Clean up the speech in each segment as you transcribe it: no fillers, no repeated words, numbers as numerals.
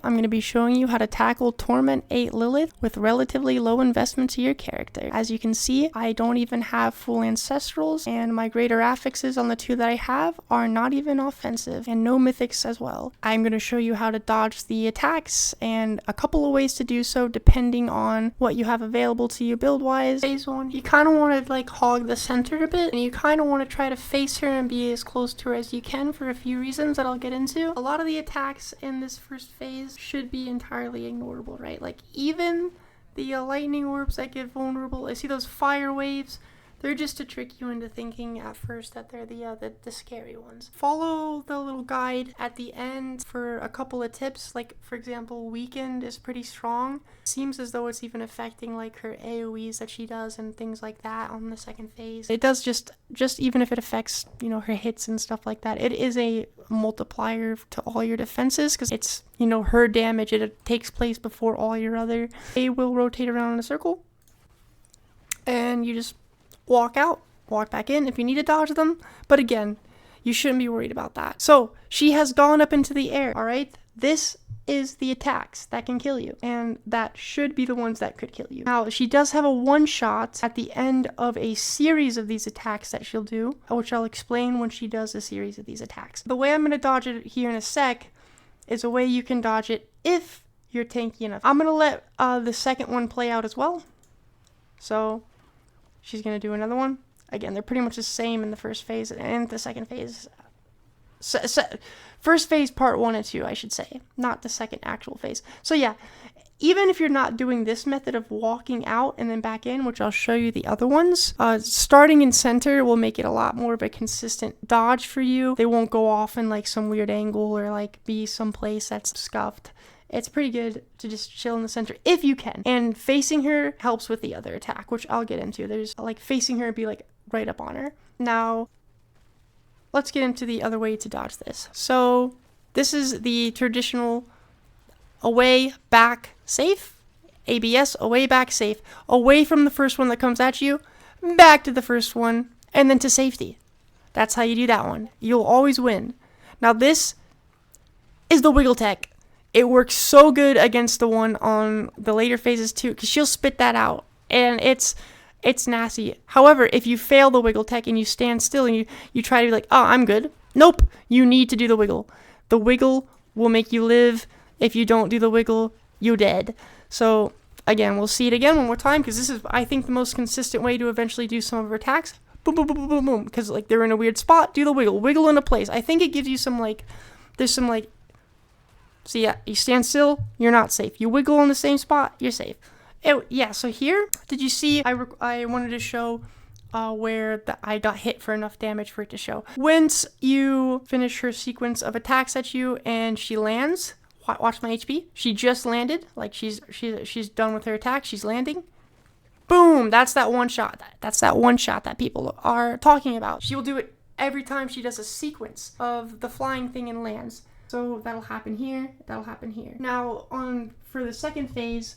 I'm going to be showing you how to tackle Torment 8 Lilith with relatively low investment to your character. As you can see, I don't even have full ancestrals, and my greater affixes on the two that I have are not even offensive, and no mythics as well. I'm going to show you how to dodge the attacks and a couple of ways to do so depending on what you have available to you build-wise. Phase 1, you kind of want to like hog the center a bit, and you kind of want to try to face her and be as close to her as you can for a few reasons that I'll get into. A lot of the attacks in this first phase should be entirely ignorable, right? Like even the lightning orbs that get vulnerable, I see those fire waves. They're just to trick you into thinking at first that they're the scary ones. Follow the little guide at the end for a couple of tips. Like, for example, Weakened is pretty strong. Seems as though it's even affecting like her AoEs that she does and things like that on the second phase. It does just even if it affects, you know, her hits and stuff like that. It is a multiplier to all your defenses because it's, you know, her damage. It takes place before all your other. They will rotate around in a circle. And you just walk out, walk back in if you need to dodge them. But again, you shouldn't be worried about that. So she has gone up into the air, all right? This is the attacks that can kill you, and that should be the ones that could kill you. Now, she does have a one-shot at the end of a series of these attacks that she'll do, which I'll explain when she does a series of these attacks. The way I'm going to dodge it here in a sec is a way you can dodge it if you're tanky enough. I'm going to let the second one play out as well. So she's going to do another one. Again, they're pretty much the same in the first phase and the second phase. First phase part 1 and 2, I should say. Not the second actual phase. So yeah, even if you're not doing this method of walking out and then back in, which I'll show you the other ones, starting in center will make it a lot more of a consistent dodge for you. They won't go off in like some weird angle or like be someplace that's scuffed. It's pretty good to just chill in the center if you can. And facing her helps with the other attack, which I'll get into. There's like facing her and be like right up on her. Now, let's get into the other way to dodge this. So this is the traditional away, back, safe. ABS, away, back, safe. Away from the first one that comes at you, back to the first one, and then to safety. That's how you do that one. You'll always win. Now this is the wiggle tech. It works so good against the one on the later phases too, because she'll spit that out, and it's nasty. However, if you fail the wiggle tech and you stand still and you try to be like, oh, I'm good. Nope, you need to do the wiggle. The wiggle will make you live. If you don't do the wiggle, you're dead. So again, we'll see it again one more time, because this is, I think, the most consistent way to eventually do some of her attacks. Boom, boom, boom, boom, boom, boom. Because like they're in a weird spot, do the wiggle. Wiggle into place. I think it gives you some like, there's some like, so yeah, you stand still, you're not safe. You wiggle in the same spot, you're safe. Yeah, so here, did you see, I wanted to show where I got hit for enough damage for it to show. Once you finish her sequence of attacks at you and she lands, watch my HP. She just landed, like she's done with her attack, she's landing. Boom, that's that one shot. That's that one shot that people are talking about. She will do it every time she does a sequence of the flying thing and lands. So that'll happen here, that'll happen here. Now, for the second phase,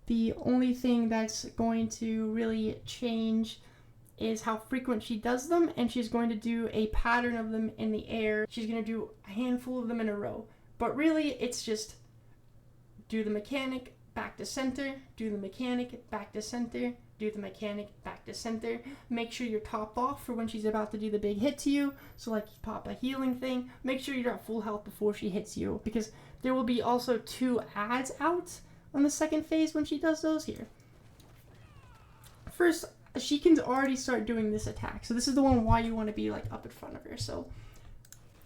the only thing that's going to really change is how frequent she does them, and she's going to do a pattern of them in the air. She's going to do a handful of them in a row. But really, it's just do the mechanic, back to center, do the mechanic, back to center, do the mechanic, back to center. Make sure you're topped off for when she's about to do the big hit to you. So like you pop a healing thing. Make sure you're at full health before she hits you, because there will be also 2 adds out on the second phase when she does those here. First, she can already start doing this attack. So this is the one why you want to be like up in front of her. So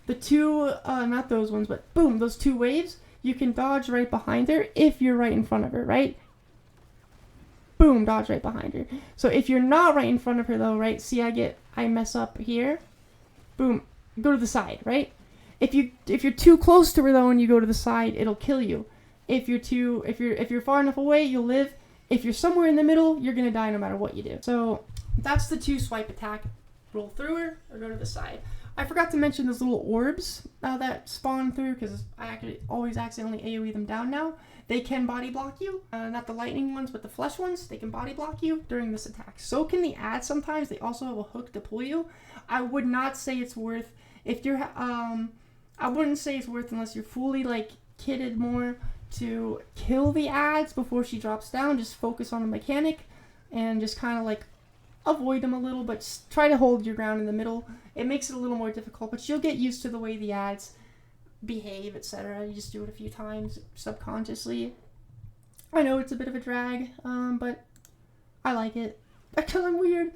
the 2, not those ones, but boom, those 2 waves, you can dodge right behind her if you're right in front of her, right? Boom, dodge right behind her. So if you're not right in front of her though, right? See, I mess up here. Boom, go to the side, right? If you're too close to her though and you go to the side, it'll kill you. If you're far enough away, you'll live. If you're somewhere in the middle, you're gonna die no matter what you do. So that's the 2 swipe attack. Roll through her or go to the side. I forgot to mention those little orbs that spawn through, because I actually always accidentally AoE them down now. They can body block you. Not the lightning ones, but the flesh ones. They can body block you during this attack. So can the ads sometimes. They also have a hook to pull you. I would not say it's worth, if you're, I wouldn't say it's worth unless you're fully like kitted more to kill the ads before she drops down. Just focus on the mechanic and just kind of like avoid them a little, but try to hold your ground in the middle. It makes it a little more difficult, but you'll get used to the way the ads behave, etc. You just do it a few times subconsciously. I know it's a bit of a drag, but I like it because I'm weird.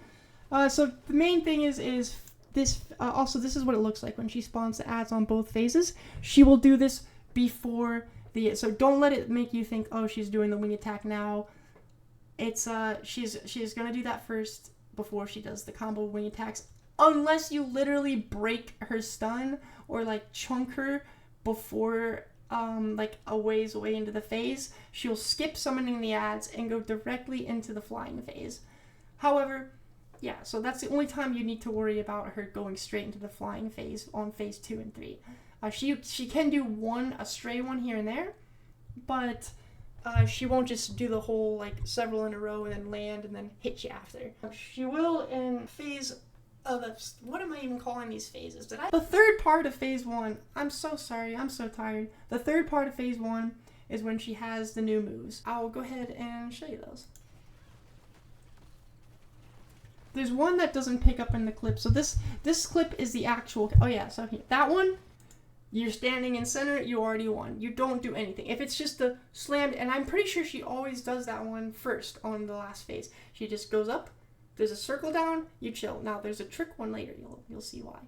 So the main thing is this. Also, this is what it looks like when she spawns the ads on both phases. She will do this before the. So don't let it make you think, oh, she's doing the wing attack now. It's she's gonna do that first before she does the combo wing attacks, unless you literally break her stun or like chunk her before like a ways away into the phase. She'll skip summoning the ads and go directly into the flying phase. However, yeah, so that's the only time you need to worry about her going straight into the flying phase on phase 2 and 3. She can do a stray one here and there, but she won't just do the whole like several in a row and then land and then hit you after. She will in phase what am I even calling these phases? The third part of phase 1, I'm so sorry, I'm so tired. The third part of phase 1 is when she has the new moves. I'll go ahead and show you those. There's one that doesn't pick up in the clip. So this clip is the actual, oh yeah, so here, that one, you're standing in center, you already won. You don't do anything. If it's just the slammed, and I'm pretty sure she always does that one first on the last phase. She just goes up, there's a circle down, you chill. Now there's a trick one later, you'll see why.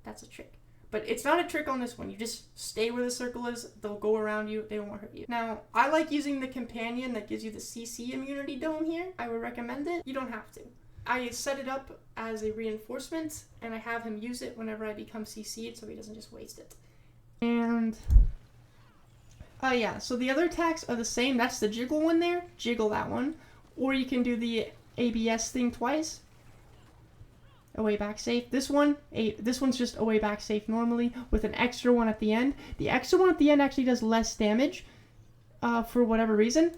That's a trick. But it's not a trick on this one. You just stay where the circle is, they'll go around you, they won't hurt you. Now, I like using the companion that gives you the CC immunity dome here. I would recommend it. You don't have to. I set it up as a reinforcement, and I have him use it whenever I become CC'd so he doesn't just waste it. And, yeah, so the other attacks are the same. That's the jiggle one there. Jiggle that one. Or you can do the ABS thing twice. Away back safe. This one's just away back safe normally with an extra one at the end. The extra one at the end actually does less damage for whatever reason.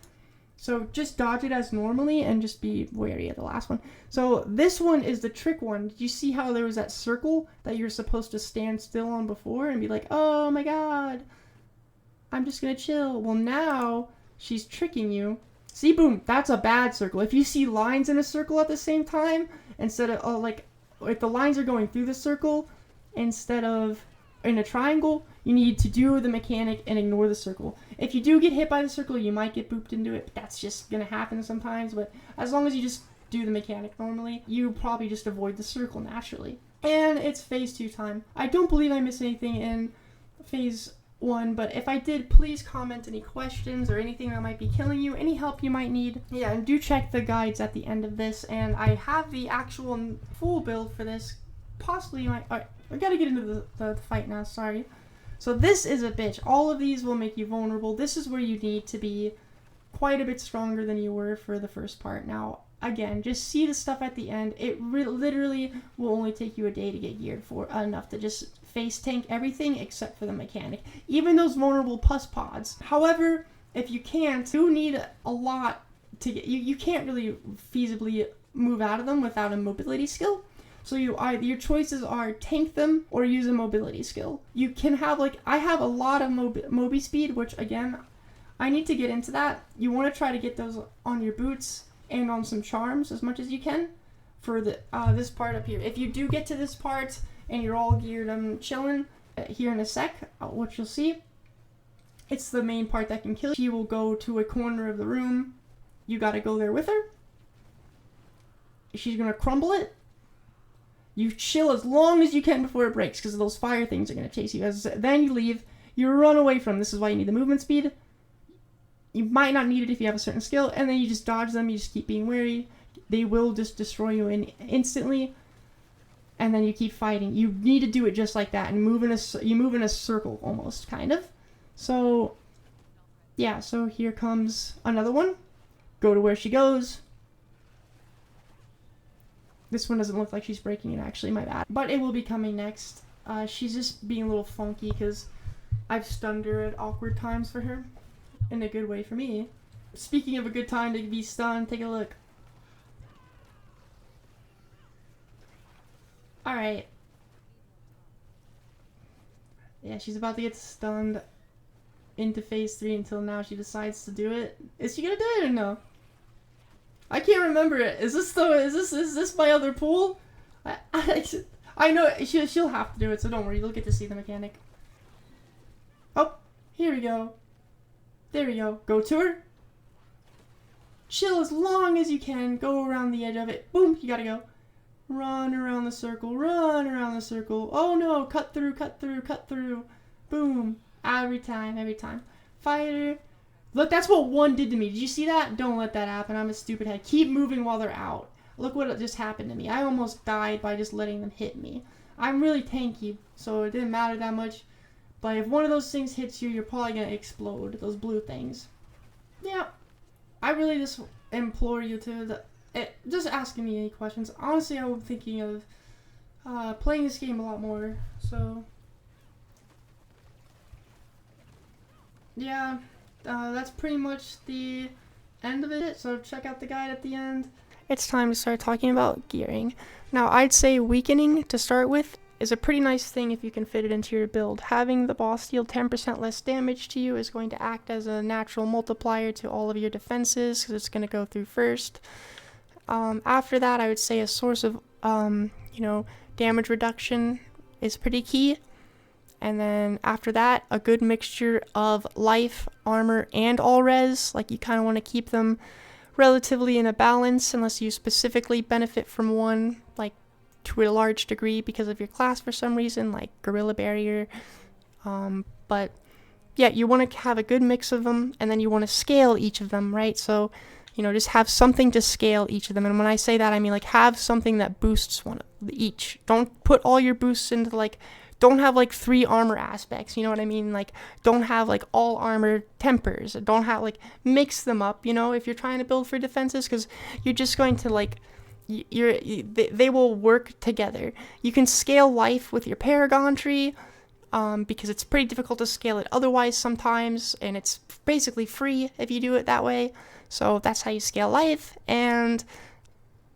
So just dodge it as normally and just be wary of the last one. So this one is the trick one. Did you see how there was that circle that you're supposed to stand still on before and be like, oh my god, I'm just gonna chill. Well, now she's tricking you. See, boom, that's a bad circle. If you see lines in a circle at the same time, instead of, like, if the lines are going through the circle instead of in a triangle, you need to do the mechanic and ignore the circle. If you do get hit by the circle, you might get booped into it, but that's just gonna happen sometimes. But as long as you just do the mechanic normally, you probably just avoid the circle naturally. And it's phase 2 time. I don't believe I missed anything in phase 1, but if I did, please comment any questions or anything that might be killing you, any help you might need. Yeah, and do check the guides at the end of this, and I have the actual full build for this. Possibly you might, alright, we gotta get into the fight now, sorry. So this is a bitch. All of these will make you vulnerable. This is where you need to be quite a bit stronger than you were for the first part. Now, again, just see the stuff at the end. It literally will only take you a day to get geared for enough to just face tank everything except for the mechanic. Even those vulnerable pus pods. However, if you can't, you need a lot to get, you can't really feasibly move out of them without a mobility skill. So your choices are tank them or use a mobility skill. You can have, like, I have a lot of mobi speed, which again, I need to get into that. You want to try to get those on your boots and on some charms as much as you can for the this part up here. If you do get to this part and you're all geared and chilling here in a sec, what you'll see, it's the main part that can kill you. She will go to a corner of the room. You got to go there with her. She's going to crumble it. You chill as long as you can before it breaks, because those fire things are going to chase you. Then you leave. You run away from them. This is why you need the movement speed. You might not need it if you have a certain skill, and then you just dodge them. You just keep being wary. They will just destroy you instantly, and then you keep fighting. You need to do it just like that, and you move in a circle almost, kind of. So, yeah. So here comes another one. Go to where she goes. This one doesn't look like she's breaking it, actually, my bad. But it will be coming next. She's just being a little funky because I've stunned her at awkward times for her. In a good way for me. Speaking of a good time to be stunned, take a look. Alright. Yeah, she's about to get stunned. into phase 3 until now she decides to do it. Is she gonna do it or no? I can't remember it. Is this my other pool? I know she'll have to do it, so don't worry. You'll get to see the mechanic. Oh, here we go. There we go. Go to her. Chill as long as you can. Go around the edge of it. Boom, you gotta go. Run around the circle. Run around the circle. Oh no, cut through, cut through, cut through. Boom. Every time, every time. Fighter. Look, that's what one did to me. Did you see that? Don't let that happen. I'm a stupid head. Keep moving while they're out. Look what just happened to me. I almost died by just letting them hit me. I'm really tanky, so it didn't matter that much. But if one of those things hits you, you're probably going to explode. Those blue things. Yeah. I really just implore you to just asking me any questions. Honestly, I'm thinking of playing this game a lot more. So, yeah. That's pretty much the end of it, so check out the guide at the end. It's time to start talking about gearing. Now, I'd say weakening to start with is a pretty nice thing if you can fit it into your build. Having the boss deal 10% less damage to you is going to act as a natural multiplier to all of your defenses, because it's going to go through first. After that, I would say a source of, damage reduction is pretty key. And then after that, a good mixture of life, armor, and all res. Like, you kind of want to keep them relatively in a balance unless you specifically benefit from one, like, to a large degree because of your class for some reason, like Gorilla Barrier. But, yeah, you want to have a good mix of them, and then you want to scale each of them, right? So, just have something to scale each of them. And when I say that, I mean, like, have something that boosts one each. Don't put all your boosts into, like, don't have, like, 3 armor aspects, you know what I mean? Like, don't have, like, all armor tempers. Don't have, like, mix them up, if you're trying to build for defenses, because you're just going to, like, they will work together. You can scale life with your paragon tree, because it's pretty difficult to scale it otherwise sometimes, and it's basically free if you do it that way. So that's how you scale life, and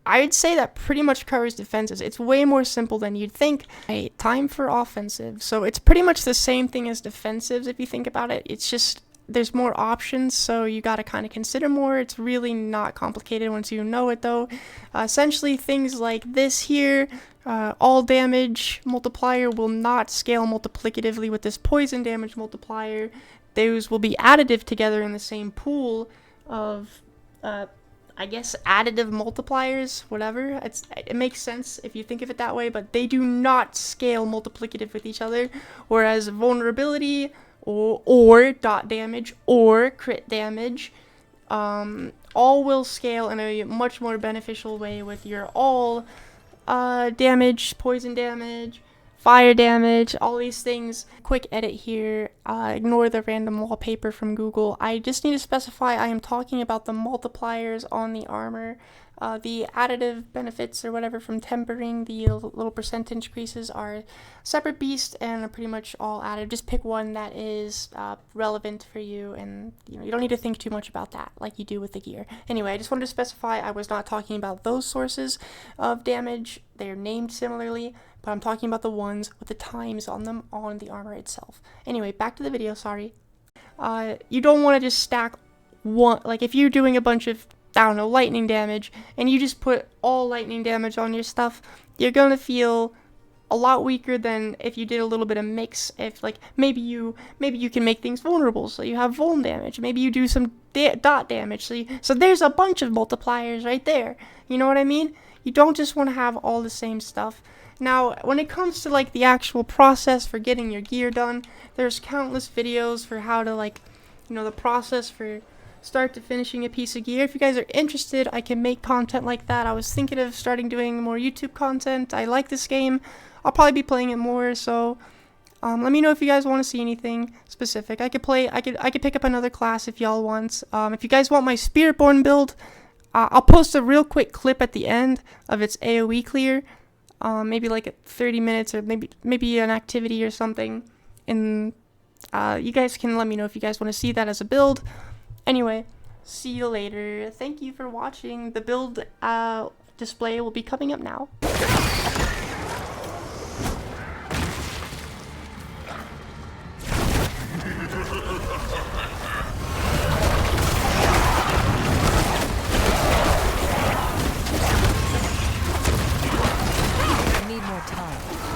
I'd say that pretty much covers defenses. It's way more simple than you'd think. Right, time for offensive. So it's pretty much the same thing as defensives if you think about it. It's just there's more options, so you got to kind of consider more. It's really not complicated once you know it, though. Essentially, things like this here, all damage multiplier will not scale multiplicatively with this poison damage multiplier. Those will be additive together in the same pool of I guess additive multipliers, whatever. It makes sense if you think of it that way, but they do not scale multiplicative with each other, whereas vulnerability or dot damage or crit damage all will scale in a much more beneficial way with your all damage, poison damage, fire damage, all these things. Quick edit here, ignore the random wallpaper from Google. I just need to specify I am talking about the multipliers on the armor. The additive benefits or whatever from tempering, the little percent increases are separate beast and are pretty much all additive. Just pick one that is relevant for you, and you don't need to think too much about that like you do with the gear. Anyway, I just wanted to specify I was not talking about those sources of damage. They're named similarly, but I'm talking about the ones with the times on them on the armor itself. Anyway, back to the video, sorry. You don't want to just stack one, like if you're doing a bunch of, I don't know, lightning damage, and you just put all lightning damage on your stuff, you're gonna feel a lot weaker than if you did a little bit of mix. If, like, maybe you can make things vulnerable, so you have vouln damage. Maybe you do some dot damage, so there's a bunch of multipliers right there. You know what I mean? You don't just want to have all the same stuff. Now, when it comes to, like, the actual process for getting your gear done, there's countless videos for how to, like, the process for start to finishing a piece of gear. If you guys are interested, I can make content like that. I was thinking of starting doing more YouTube content. I like this game. I'll probably be playing it more, so let me know if you guys want to see anything specific. I could pick up another class if y'all want. If you guys want my Spiritborn build, I'll post a real quick clip at the end of its AoE clear. Maybe like 30 minutes, or maybe an activity or something. And you guys can let me know if you guys want to see that as a build. Anyway, see you later. Thank you for watching. The build display will be coming up now. time.